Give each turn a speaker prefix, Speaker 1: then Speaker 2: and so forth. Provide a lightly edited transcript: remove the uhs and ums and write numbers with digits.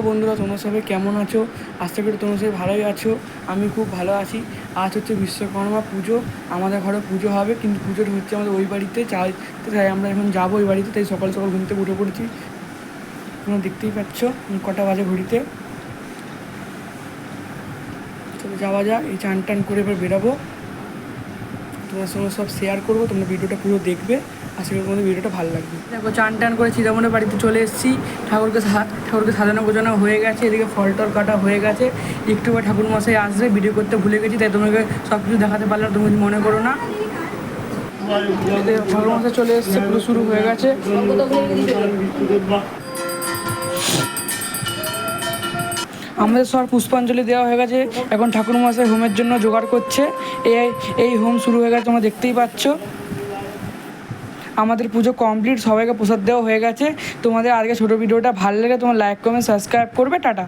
Speaker 1: বন্ধুরা, তোমরা সবাই কেমন আছো? আশা করি তোমরা সবাই ভালোই আছো। আমি খুব ভালো আছি। আজ হচ্ছে বিশ্বকর্মা পুজো। আমাদের ঘরে পুজো হবে, কিন্তু পুজোটা হচ্ছে আমাদের ওই বাড়িতে, তাই আমরা এখন যাবো ওই বাড়িতে। তাই সকাল সকাল ঘুম থেকে উঠে পড়েছি। তোমরা দেখতেই পাচ্ছ কটা বাজে ঘড়িতে। চলো যাওয়া যাক। এই চান টান করে এবার বেরাবো। তোমার সঙ্গে সব শেয়ার করবো, তোমরা ভিডিওটা পুরো দেখবে। আশা করি তোমাদের ভিডিওটা ভালো লাগবে। দেখো, চান টান করে চিদামনের বাড়িতে চলে এসেছি। ঠাকুরকে সাজানো গোজানো হয়ে গেছে। এদিকে ফল টল কাটা হয়ে গেছে। একটু বা ঠাকুরমশাই আসবে, ভিডিও করতে ভুলে গেছি, তাই তোমাকে সব কিছু দেখাতে পারলাম, তুমি মনে করো না। ঠাকুরমশাই চলে এসছে, পুরো শুরু হয়ে গেছে। আমাদের সব পুষ্পাঞ্জলি দেওয়া হয়ে গেছে। এখন ঠাকুরমশাই হোমের জন্য জোগাড় করছে। এই হোম শুরু হয়ে গেছে, তোমরা দেখতেই পাচ্ছ। আমাদের পুজো কমপ্লিট, সবাইকে প্রসাদ দেওয়া হয়ে গেছে। তোমাদের আজকে ছোটো ভিডিওটা ভালো লাগে, তোমার লাইক কমেন্ট সাবস্ক্রাইব করবে। টাটা।